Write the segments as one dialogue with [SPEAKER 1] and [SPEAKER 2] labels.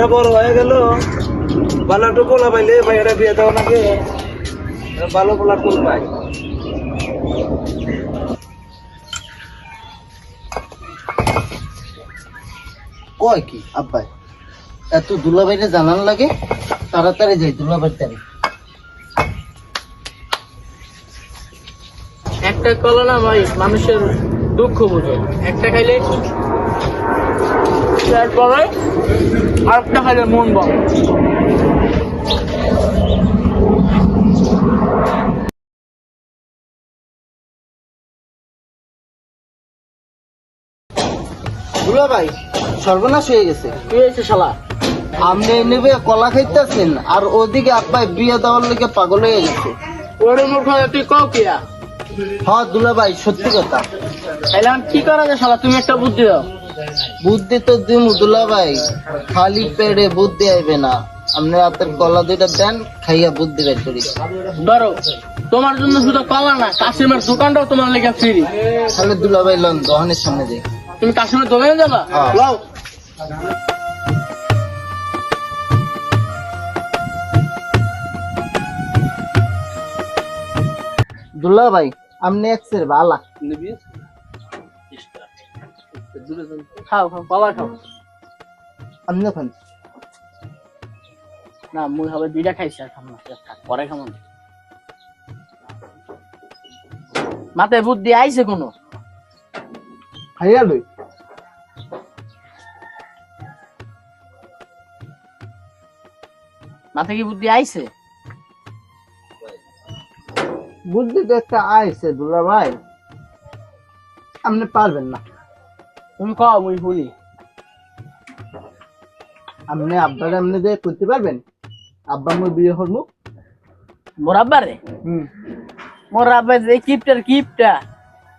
[SPEAKER 1] পোলাটা বড় হয়ে গেল, ভালো একটু পোলা পাইলে ভাইয়াটা বিয়ে দেওয়া নাকি ভালো পোলা কোল পাই।
[SPEAKER 2] কয় কি আব্বাই এত দুলাভাইরে জানান লাগে? তাড়াতাড়ি যাই দুলাভাই তারে।
[SPEAKER 3] একটা কলা না ভাই মানুষের দুঃখ বুঝে, একটা খাইলে তারপরে আরেকটা খাইলে মন বলে।
[SPEAKER 2] দুলাভাই সর্বনাশ হয়ে গেছে।
[SPEAKER 3] কি হয়েছে শালা?
[SPEAKER 2] আপনি নেবে কলা খাইতেছেন আর ওদিকে আব্বাই বিয়ে দেওয়ার লেগে পাগল হয়ে গেছে।
[SPEAKER 3] ওরে মুঠো তুই কও কিয়া?
[SPEAKER 2] হ্যাঁ দুলাভাই সত্যি কথা।
[SPEAKER 3] তাইলে আমি কি করা যায় শালা? তুমি একটা বুদ্ধি দাও।
[SPEAKER 2] বুদ্ধি তো দিন দুলাভাই, খালি পেড়ে বুদ্ধি আইবে না। আপনি হাতের কলা দুইটা দেন, খাইয়া বুদ্ধি বের করি।
[SPEAKER 3] ধরো তোমার জন্য শুধু কলা না, কাশিমের দোকানটাও তোমার লেগে ফ্রি।
[SPEAKER 2] তাহলে দুলাভাই লন দহনের সামনে যাই।
[SPEAKER 3] তুমি কাশিমের দোকানে যাবা?
[SPEAKER 2] হ্যাঁ।
[SPEAKER 3] লও।
[SPEAKER 2] দুলাভাই আপনি একসের বালা
[SPEAKER 3] খাও খাও কলা খাও।
[SPEAKER 2] আপনি খান।
[SPEAKER 3] না মুই হবে দুইটা খাইছি আর খাম না, থাক, পরে খাম। মাথায় বুদ্ধি আইছে কোনো?
[SPEAKER 2] খাইয়া লই।
[SPEAKER 3] মাথায় কি বুদ্ধি আইছে?
[SPEAKER 2] বুদ্ধি তো একটা আইছে দুলাভাই, আপনি পারবেন না।
[SPEAKER 3] তুমি কও মুই শুনি।
[SPEAKER 2] আপনি আব্বারে আপনি যে করতে পারবেন? আব্বা মোর বিয়ে হল।
[SPEAKER 3] মোর আব্বারে? মোর আব্বা যে কিপটা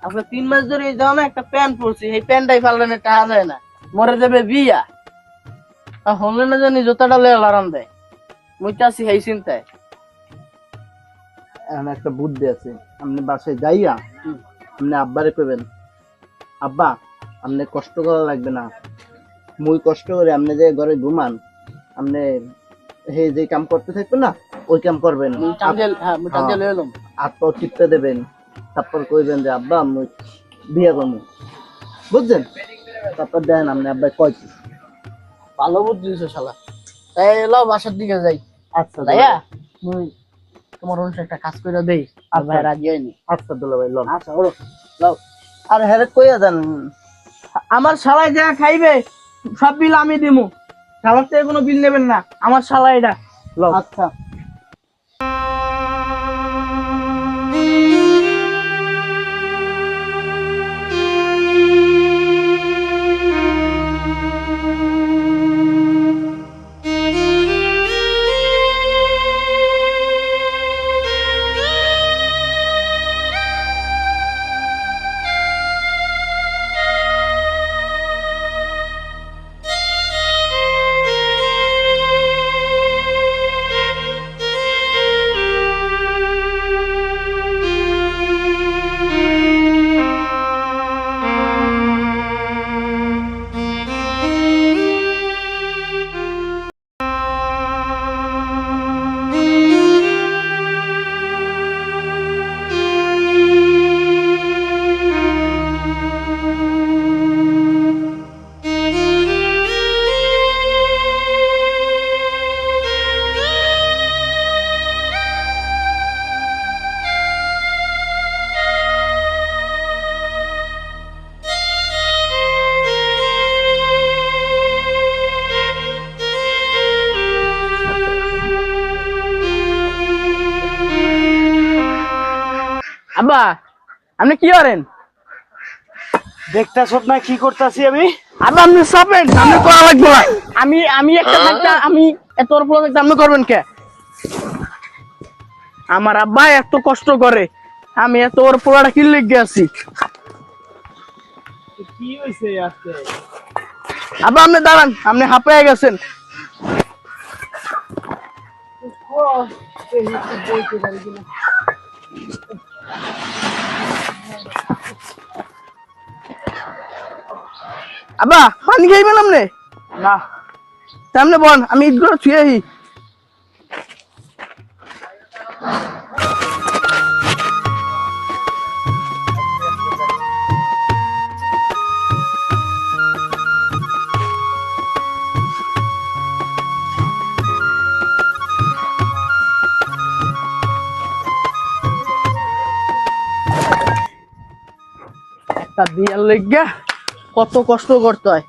[SPEAKER 3] আজকে 3 মাস ধরে এই যাও না একটা প্যান্ট পরছি, এই প্যান্টটাই পাল্লানে টাকা যায় না। মরে যাবে বিয়া, হলে না জানি জুতাটা লয়ে লারাম দেয়। মুই চাচ্ছি এই চিন্তায়।
[SPEAKER 2] এখন একটা বুদ্ধি আছে, আপনি বাসায় যাইয়া আপনি আব্বারে কইবেন, আব্বা আপনি কষ্ট করা লাগবে না, মুই কষ্ট করে আপনি যে ঘরে ঘুমান, আপনি হে যে কাম করতে থাকবেন না ওই কাম করবেন।
[SPEAKER 3] মুই টান দিয়ে লয়ে এলাম।
[SPEAKER 2] হাত পা টিপতে দেবেন, তারপর কইবেন যে আব্বা আমি বিয়ে করবো, বুঝছেন? তারপর দেন আপনি আব্বা কয় কি।
[SPEAKER 3] ভালো বুদ্ধি দিছো শালা। তাই এলো বাসার দিকে যাই।
[SPEAKER 2] আচ্ছা
[SPEAKER 3] তাইয়া মুই তোমার অনুসারে একটা কাজ করে দেই। আর ভাই রাজি হয়নি।
[SPEAKER 2] আচ্ছা দুলাভাই লন।
[SPEAKER 3] আচ্ছা ওরো লাও।
[SPEAKER 2] আর হ্যাঁ কইয়া দেন
[SPEAKER 3] আমার শালায় যা খাইবে সব বিল আমি দিমু। শালার থেকে কোনো বিল নেবেন না, আমার শালা এটা। লও।
[SPEAKER 2] আচ্ছা।
[SPEAKER 3] আব্বা আপনি কি করেন?
[SPEAKER 1] দেখতাছ না কি করতেছি আমি?
[SPEAKER 3] আব্বা আপনি চাপেন, আপনি করা লাগবে না। আমি একটা থাকতে আমি এত বড় প্রজেক্ট আপনি করবেন কে? আমার আব্বা এত কষ্ট করে, আমি এত বড় পোড়াটা কি লিখে আছি?
[SPEAKER 1] কি হইছে আজকে?
[SPEAKER 3] আব্বা আপনি দাঁড়ান, আপনি হাঁপায়ে গেছেন। আব্বা পানি খাইবেন আপনি?
[SPEAKER 1] না
[SPEAKER 3] সামনে বল, আমি ইটগুলো ছুঁয়ে আহি। একটা বিয়ার লেগা কত কষ্ট করতে হয়,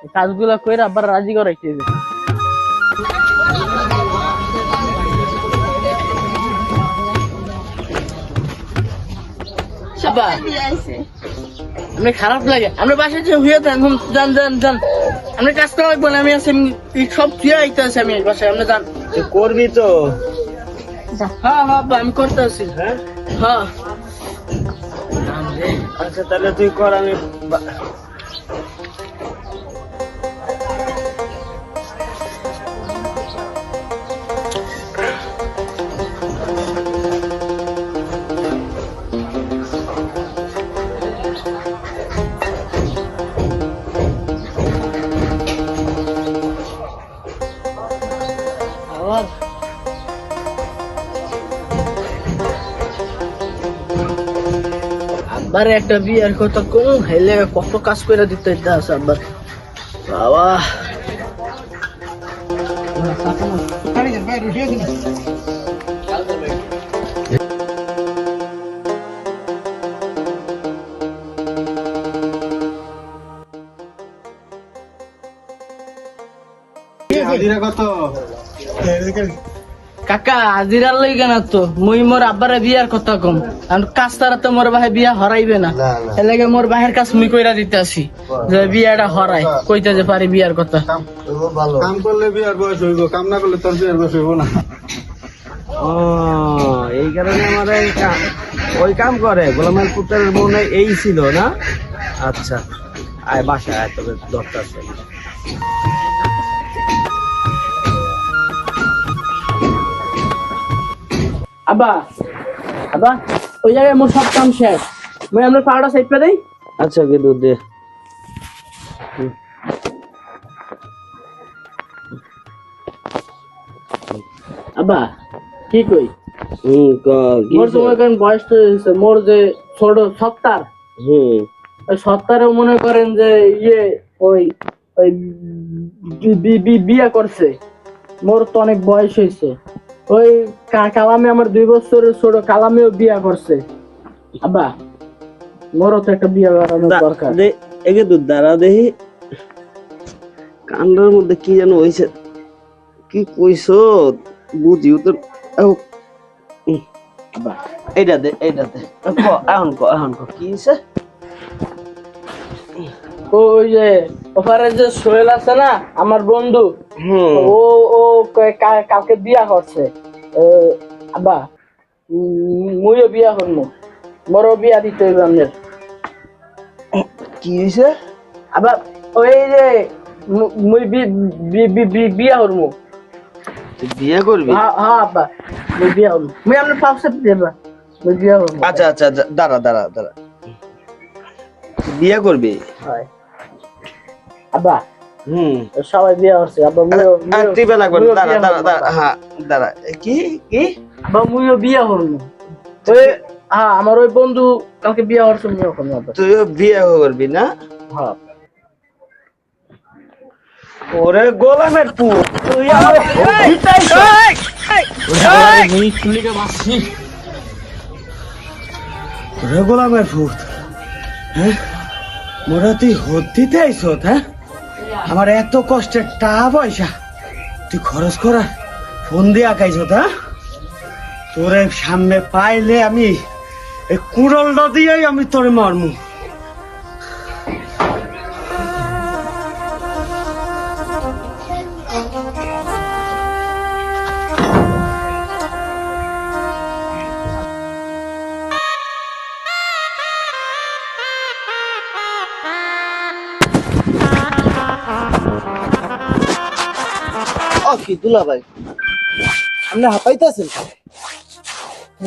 [SPEAKER 3] এই কাজগুলা কইরা আবার রাজি করাইতে হবে। আব্বা, আপনি খারাপ লাগে, আপনি বাসায় যে হয়ে যান, যান যান যান, আপনি কাজ করা লাগবে না, আমি আছি, এই সব ছুঁয়ে আইতে আছি আমি বাসায়, আপনি যান।
[SPEAKER 1] তুই করবি তো?
[SPEAKER 3] হ্যাঁ হ্যাঁ আব্বা, আমি করতে আছি।
[SPEAKER 1] হ্যাঁ
[SPEAKER 3] হ্যাঁ
[SPEAKER 1] আচ্ছা তাহলে তুই কর, আমি
[SPEAKER 3] আবার আব্বারে একটা বিয়ের কথা কোন হেলে কত কাজ করে দিতে আছে আব্বার, বাবা।
[SPEAKER 1] কত
[SPEAKER 3] কাকা হাজিরার লইগে না তো, মুই মোর আব্বারে বিয়ার কথা কম, আর কাজ তারা তো মোর ভাই বিয়া হরাইবে না, এর লাগে মোর ভাইয়ের কাজ মুই কইরা দিতে আসি, যে বিয়াটা হরাই কইতে যে পারি বিয়ার কথা।
[SPEAKER 1] কাম করলে বিয়ার বয়স হইব, কাম না করলে তোর বিয়ার বয়স হইব না। ও এই কারণে আমাদের ওই কাম করে গোলামের পুত্রের মনে এই ছিল না। আচ্ছা আয় বাসায় আয়, তবে দরকার আছে।
[SPEAKER 3] আব্বা আব্বা, ওই জায়গায় মোর সব কাম শেষ, মুই আমরা পাউডার সাইড পে দেই।
[SPEAKER 1] আচ্ছা কি দুধ দে।
[SPEAKER 3] আব্বা কি কই, মোর
[SPEAKER 1] কি
[SPEAKER 3] তো এখন বয়স তো হয়েছে, মোর যে ছোট সত্তার, ওই সত্তারেও মনে করেন যে ইয়ে ওই ওই বিয়া করছে, মোর তো অনেক বয়স হয়েছে। ওই কালামে আমার 2 বছরের ছোট কালামেও বিয়া করছে। আব্বা মোরও তো একটা বিয়া করানোর দরকার।
[SPEAKER 1] এগে দুধ দাঁড়া দেখি, কান্ডার মধ্যে কি যেন হয়েছে, কি কইছো বুঝিও তো। এইটা দে এইটা দে, এখন কি হয়েছে?
[SPEAKER 3] ওই যে ওপারে যে সোহেল আছে না আমার বন্ধু, ও ও কালকে বিয়া করছে। আব্বা মুইও বিয়া করবো, মোরও বিয়া দিতে হইবে আমাদের।
[SPEAKER 1] কি হয়েছে?
[SPEAKER 3] আবার ওই যে মুই বিয়া করবো।
[SPEAKER 1] বিয়ে করবি?
[SPEAKER 3] হ্যাঁ হ্যাঁ আব্বা, মুই বিয়া করবো, মুই আপনার পাশে দেবা, মুই বিয়া করবো।
[SPEAKER 1] আচ্ছা আচ্ছা দাঁড়া দাঁড়া দাঁড়া, বিয়ে করবি?
[SPEAKER 3] হয় আব্বা,
[SPEAKER 1] হুম
[SPEAKER 3] সবাই বিয়া করছে আব্বা,
[SPEAKER 1] টিপে লাগবে, দাঁড়া দাঁড়া দাঁড়া, হ্যাঁ দাঁড়া, কি কি
[SPEAKER 3] আব্বা মুইও বিয়া করবো। হ্যাঁ আমার ওই বন্ধু কালকে বিয়া করছে, মুইও করবো আব্বা।
[SPEAKER 1] তুইও বিয়ে করবি না?
[SPEAKER 3] হ্যাঁ।
[SPEAKER 1] ওরে গোলামের পুত, তুই আমার ওরে গোলামের পুত, হ্যাঁ মোরা তুই হত দিতে আইস? হ্যাঁ আমার এত কষ্টের টাকা পয়সা তুই খরচ করা ফোন দিয়ে আঁকাইছ? হ্যাঁ তোরে সামনে পাইলে আমি এই কুড়লটা দিয়েই আমি তোরে মারমু।
[SPEAKER 2] কি দুলা ভাই, আপনি হাঁপাইতেছেন?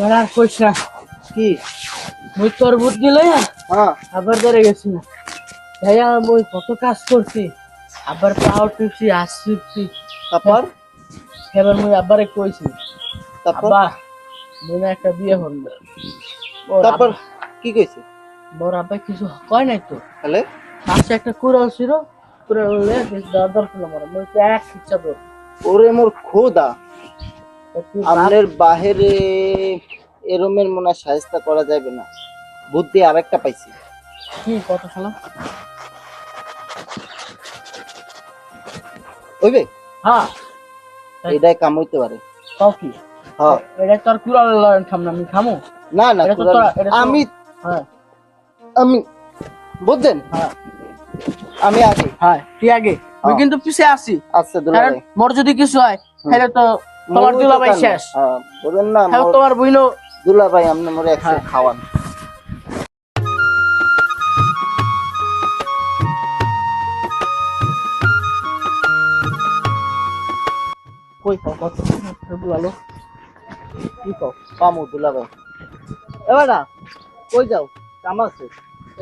[SPEAKER 3] আর কইস না,
[SPEAKER 2] কি
[SPEAKER 3] মুই তোর বুদ্ধি লইয়া
[SPEAKER 2] হ্যাঁ
[SPEAKER 3] আবার ধরে গেছি না ভাইয়া, মুই কত কাজ করছি, আবার পাও টিপসি আসছি
[SPEAKER 2] তারপর
[SPEAKER 3] এবার মুই আব্বারে কইছি
[SPEAKER 2] তারপর
[SPEAKER 3] আব্বা মনে একটা বিয়ে হলো
[SPEAKER 2] তারপর কি কইছে?
[SPEAKER 3] বড় আব্বা কিছু কয় নাই তো
[SPEAKER 2] তাহলে
[SPEAKER 3] পাশে একটা কুড়াল ছিল কুড়ালে দরকার ছিল আমার মুই তো এক ইচ্ছা তোর
[SPEAKER 2] ওরে মোর খোদা, আপনার বাহিরে এরমের মনে হয় সাহায্য করা যাবে না, বুদ্ধি আরেকটা পাইছি।
[SPEAKER 3] কি কথা শোনা
[SPEAKER 2] ওইবে
[SPEAKER 3] হ্যাঁ
[SPEAKER 2] এটাই কাম হইতে পারে।
[SPEAKER 3] তাও কি
[SPEAKER 2] হ্যাঁ
[SPEAKER 3] এটা তোর কুড়াল খাম না আমি খামো
[SPEAKER 2] না না
[SPEAKER 3] এটা তো এটা তো-
[SPEAKER 2] আমি
[SPEAKER 3] হ্যাঁ
[SPEAKER 2] আমি বুঝছেন,
[SPEAKER 3] হ্যাঁ
[SPEAKER 2] আমি আগে
[SPEAKER 3] হ্যাঁ তুই আগে আমি কিন্তু পিছে আসি
[SPEAKER 2] আচ্ছা দুলা
[SPEAKER 3] কারণ
[SPEAKER 2] ভাই
[SPEAKER 3] মোর যদি কিছু হয় তাহলে তো তোমার দুলাভাই শেষ
[SPEAKER 2] হ্যাঁ বলেন না
[SPEAKER 3] হ্যাঁ
[SPEAKER 2] মোর
[SPEAKER 3] তোমার বইনো
[SPEAKER 2] দুলা ভাই আপনি মোরে একসাথে
[SPEAKER 3] হ্যাঁ।
[SPEAKER 2] খাওয়ান।
[SPEAKER 3] কই কত ভালো
[SPEAKER 2] কি কও পামু দুলা ভাই? এবারে কই যাও? কাম আছে,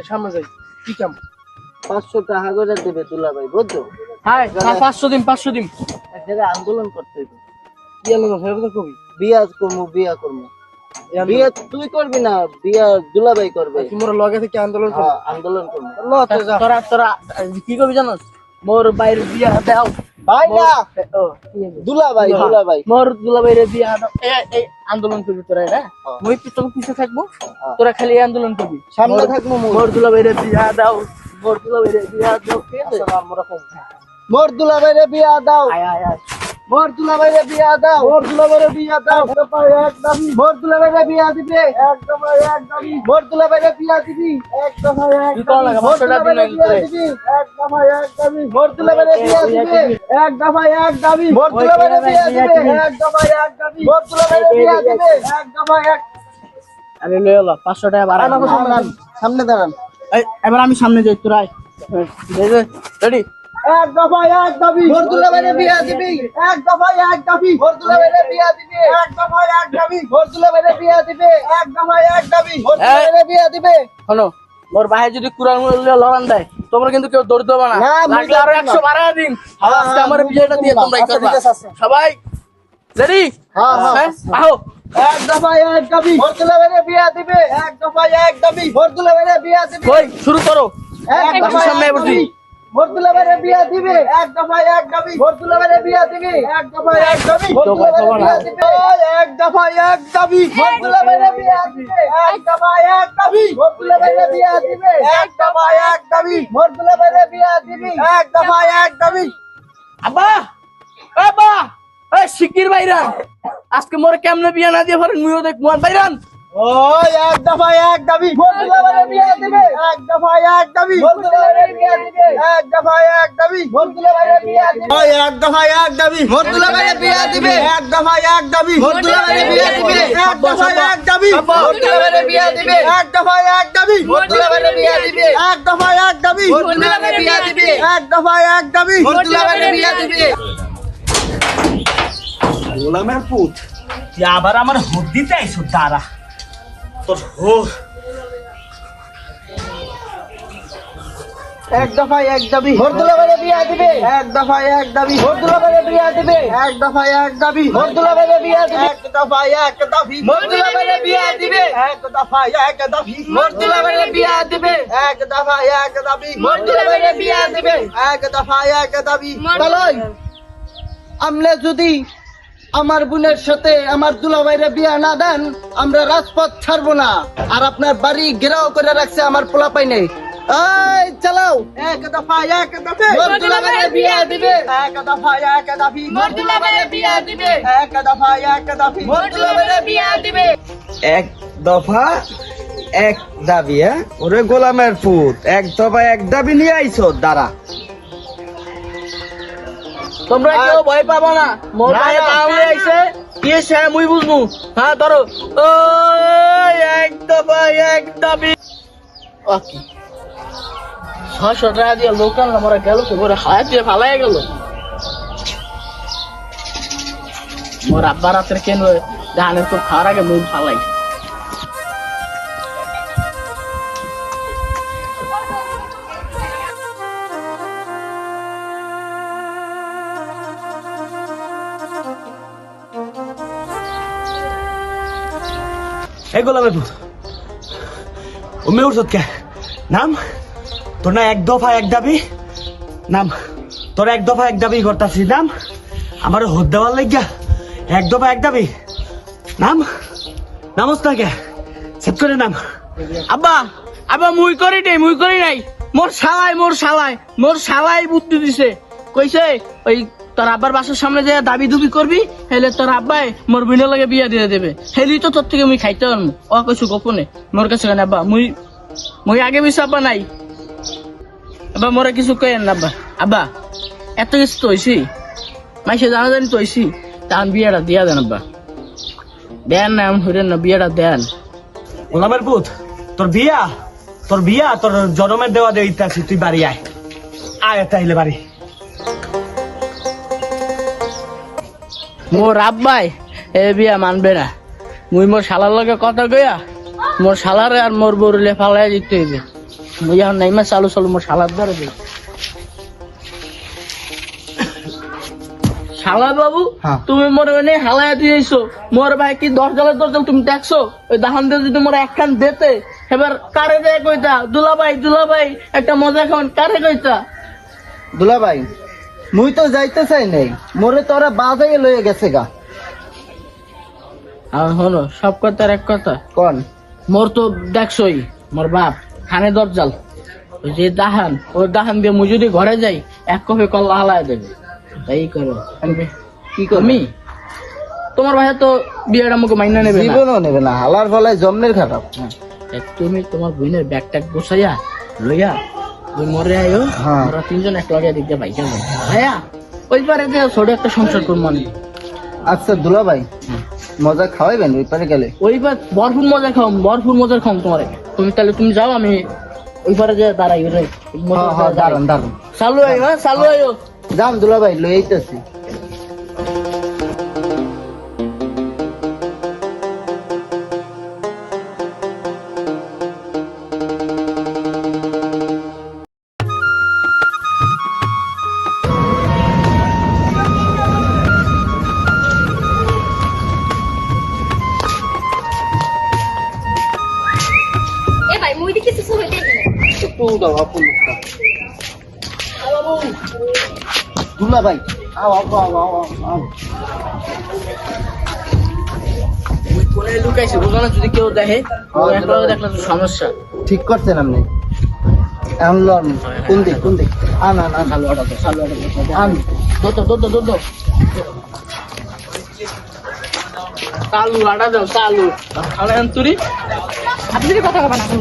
[SPEAKER 3] সামনে যাই কি কাম
[SPEAKER 2] 500 টাকা করে দেবে দুলা ভাই, বুঝছো?
[SPEAKER 3] হ্যাঁ 500 দিন
[SPEAKER 2] এক জায়গায় আন্দোলন করতে হবে।
[SPEAKER 3] কি আলো ফেরত কবি
[SPEAKER 2] বিয়া করমু বিয়া করমু। বিয়া তুই করবি না, বিয়া দুলা ভাই করবে।
[SPEAKER 3] তোমার লগে থেকে আন্দোলন
[SPEAKER 2] হ্যাঁ, আন্দোলন করবো।
[SPEAKER 3] তোরা তোরা কি কবি জানোস মোর বাইরে বিয়া দাও
[SPEAKER 2] ভাই না
[SPEAKER 3] ও কি হইছে?
[SPEAKER 2] দুলা ভাই দুলা ভাই
[SPEAKER 3] মোর দুলাভাইরে বিয়া দাও এই আন্দোলন করবি তোরা না মই পিছন পিছে থাকবো তোরা খালি এই আন্দোলন করবি
[SPEAKER 2] সামনে থাকবো
[SPEAKER 3] মোর দুলাভাইরে বিয়া দাও মোর দুলাভাইরে বিয়া দাও ঠিক আছে আমরা কম
[SPEAKER 2] মোর দুলা ভাইরে বিয়া দাও,
[SPEAKER 3] আয় আয় আয়
[SPEAKER 2] মোর দুলা ভাইরে বিয়া দাও, মোর দুলা ভাইরে বিয়া দাও, একদম মোর দুলা ভাইরে বিয়া দিবে, একদম একদম মোর দুলা ভাইরে বিয়া দিবি, একদম
[SPEAKER 3] তুই কোন লাগা
[SPEAKER 2] মোর
[SPEAKER 3] 500
[SPEAKER 2] দুলা
[SPEAKER 3] টাকা
[SPEAKER 2] ভাইরে
[SPEAKER 3] দিন
[SPEAKER 2] বিয়া দিবি, একদম একদম মোর দুলা ভাইরে বিয়া দিবে, একদম একদম মোর দুলা ভাইরে বিয়া দিবে, একদম একদম মোর দুলা ভাইরে বিয়া দিবে, একদম এক
[SPEAKER 3] আরে লই এলো 500 টাকা বাড়া
[SPEAKER 2] সামনে দাঁড়ান।
[SPEAKER 3] এবার আমি সামনে যাই তোরা রেডি
[SPEAKER 2] এক দফা এক দাবি মোর দুলা ভাইরে বিয়া দিবি, এক দফা এক দাবি মোর দুলা ভাইরে বিয়া দিবে, এক দফা এক দাবি মোর দুলা ভাইরে বিয়া দিবে, এক দফা এক দাবি মোর দুলা ভাইরে বিয়া দিবে।
[SPEAKER 3] শোনো মোর ভাই যদি কুরআন লড়ান দেয় তোমরা কিন্তু কেউ দৌড় দেবে না
[SPEAKER 2] না, আমি
[SPEAKER 3] লাগলে আরো 100 বাড়ায় দিন আজকে আমার বিয়েটা দিয়ে তোমরাই
[SPEAKER 2] আচ্ছা,
[SPEAKER 3] করবা
[SPEAKER 2] ঠিক আছে, আচ্ছা।
[SPEAKER 3] সবাই রেডি
[SPEAKER 2] হ্যাঁ, হ্যাঁ।
[SPEAKER 3] আহো
[SPEAKER 2] এক দফা এক দাবি মোর দুলা ভাইরে বিয়া দিবে, এক দফা এক দাবি মোর দুলা ভাইরে বিয়া দিবে,
[SPEAKER 3] কই শুরু করো
[SPEAKER 2] এক দফা
[SPEAKER 3] সামনে
[SPEAKER 2] এক
[SPEAKER 3] বসি
[SPEAKER 2] দাবি মোর দুলা ভাইরে বিয়া দিবে, এক দফা এক দাবি মোর দুলা ভাইরে বিয়া দিবে, এক দফা এক দাবি মোর দুলা ভাইরে বিয়া দিবে, এক দফা এক দাবি মোর দুলা ভাইরে বিয়া দিবে, এক দফা এক দাবি মোর দুলা ভাইরে বিয়া দিবে, এক দফা এক দাবি মোর দুলা ভাইরে বিয়া দিবি, এক দফা এক দাবি।
[SPEAKER 3] আব্বা আব্বা এই শিকির বাইরান আজকে মোরে কেমনে বিয়ে না দিয়ে পারেন মুইও দেখ মুয়ান বাইরান
[SPEAKER 2] ওই এক দফা এক দাবি মোর দুলা ভাইরে বিয়া দিবে, এক দফা এক দাবি মোর দুলা ভাইরে বিয়া দিবে, এক দফা এক দাবি মোর দুলা ভাইরে বিয়া দিবে, ওই এক দফা এক দাবি মোর দুলা ভাইরে বিয়া দিবে, এক দফা এক দাবি মোর দুলা ভাইরে বিয়া দিবে, এক দফা এক দাবি মোর দুলা ভাইরে বিয়া দিবে, এক দফা এক দাবি মোর দুলা ভাইরে বিয়া দিবে, এক দফা এক দাবি মোর দুলা ভাইরে বিয়া দিবে, এক দফা এক দাবি মোর দুলা ভাইরে বিয়া দিবে।
[SPEAKER 1] গোলামের পুত তুই আবার আমার হোক দিতে আইসো তারা তোর হো
[SPEAKER 2] এক দফা এক দাবি মোর দুলা ভাইরে বিয়া দিবে, এক দফা এক দাবি মোর দুলা ভাইরে বিয়া দিবে, এক দফা এক দাবি মোর দুলা ভাইরে বিয়া দিবে, এক দফা এক দাবি মোর দুলা ভাইরে বিয়া দিবে, এক দফা এক দাবি মোর দুলা ভাইরে বিয়া দিবে, এক দফা এক দাবি মোর দুলা ভাইরে বিয়া দিবে, এক দফা এক দাবি। বলই আমনে যদি আমার বোনের সাথে আমার দুলাভাইরে বিয়া না দেন আমরা রাজপথ ছাড়বো না, আর আপনার বাড়ি ঘেরাও করে রাখছে আমার পোলাপাই নেই। এই চালাও এক দফা এক দাবি মোর দুলাভাইরে বিয়া দিবে, এক দফা এক দাবি মোর দুলাভাইরে বিয়া দিবে, এক দফা এক দাবি মোর দুলাভাইরে বিয়া দিবে।
[SPEAKER 1] এক দফা এক দাবি ওরে গোলামের পুত এক দফা এক দাবি নিয়ে আইসো দাঁড়া
[SPEAKER 3] তোমরা কেউ ভয় পাবো না মোর
[SPEAKER 2] না,
[SPEAKER 3] ভাই
[SPEAKER 2] না।
[SPEAKER 3] তাহলে আইছে কি সে মুই বুঝমু হ্যাঁ ধরো ওই এক দফা এক দাবি ওকে 600 টাকা দিয়ে লোকাল আমরা গেল তো ওরা হাত দিয়ে ফালাই গেল মোর আব্বার হাতের কেন ধানের তো খাওয়ার আগে মুই ফালাই
[SPEAKER 1] এই গোলামের পুত উমে উঠছত কে নাম তোর না এক দফা এক দাবি নাম তোর এক দফা এক দাবি করতাছি নাম আমার হোদ দেওয়ার লাগিয়া এক দফা এক দাবি নাম নামস না কে সেট করে নাম
[SPEAKER 3] আব্বা আব্বা মুই করি নাই মোর শালাই বুদ্ধি দিছে কইছে ওই তোর আব্বার বাসার সামনে যে দাবি দুবি করবি হেলে তোর আব্বাই মোর বোনের লাগে বিয়া দিয়ে দেবে হেলি তো তোর থেকে মুই খাইতে পারবো ও কইছো গোপনে মোর কাছে কেন আব্বা মুই আগে বিশ আব্বা নাই আব্বা মোরে কিছু কইেন না আব্বা আব্বা এত কিছু তো হইছি মাইসে জানি তো হইছি তখন বিয়াটা দিয়া দেন আব্বা দেন না এমন হইলেন না বিয়াটা দেন
[SPEAKER 1] গোলামের পুত তোর বিয়া তোর জনমের দেওয়া দিয়ে ইত্যাসি তুই বাড়ি আয় তাইলে বাড়ি
[SPEAKER 3] মোর আব্বাই এ বিয়া মানবে না মুই মোর শালার লগে কথা কইয়া মোর শালারে আর মোর বউরে ফালাই দিতে হইবে মুই এখন নাইমা চালু মোর শালার ধরে দিই শালা বাবু
[SPEAKER 2] হ্যাঁ।
[SPEAKER 3] তুমি মোর এনে হালাইয়া দিয়েছো মোর ভাই কি 10 জালের 10 জাল তুমি দেখছো ওই দাহান দিয়ে যদি মোর একখান বেতে এবার কারে দেয় কইতা দুলাভাই একটা মজা খাওয়ান কারে কইতা
[SPEAKER 2] দুলা ভাই মুই তো যাইতে চাই নাই মোরে তোরা বাজাইয়ে লয়ে গেছে গা
[SPEAKER 3] আর হলো সব কথার এক কথা
[SPEAKER 2] কোন
[SPEAKER 3] মোর তো দেখছই মোর বাপ খানে দরজাল ওই যে দাহান ওই দাহান দিয়ে মুই যদি ঘরে যাই এক কপি কল্লা হালায় দেবে তাই করো
[SPEAKER 2] কি করবি
[SPEAKER 3] তোমার ভাই তো বিয়েটা আমাকে মাইনা নেবে না
[SPEAKER 2] জীবনও নেবে না হালার ফলায় জন্মের খারাপ
[SPEAKER 3] তুমি তোমার বোনের ব্যাগ ট্যাগ গোছাইয়া লইয়া ওই মরে আয়ো
[SPEAKER 2] হ্যাঁ।
[SPEAKER 3] আমরা তিনজন এক লগে দিকে ভাই কেমন ভাইয়া ওই পারে যে ছোট একটা সংসার করবো আমি
[SPEAKER 2] আচ্ছা দুলা ভাই মজা খাওয়াইবেন ওই পারে গেলে
[SPEAKER 3] ওই বার ভরপুর মজা খাও তোমার তুমি তাহলে তুমি যাও আমি ওই পারে যে দাঁড়াই রে
[SPEAKER 2] দাঁড়ান দাঁড়ান
[SPEAKER 3] চালু আয়ো হ্যাঁ চালু আয়ো
[SPEAKER 2] যান দুলা ভাই লই আইতেছি
[SPEAKER 4] এ ভাই মুই দেখি কিছু হইতে দিলে
[SPEAKER 2] দুলা ভাই আও আও আও আও আও
[SPEAKER 3] কোনে লুকাইছে বুঝো না যদি কেউ দেখে একলা দেখলে তো সমস্যা
[SPEAKER 2] ঠিক করছেন আপনি এখন লন কোন দিক আন আন আন
[SPEAKER 3] চালু আটা
[SPEAKER 2] আন
[SPEAKER 3] দো চালু আটা দাও চালু খালে আন্তরি
[SPEAKER 4] আপনি যদি কথা কবেন এখন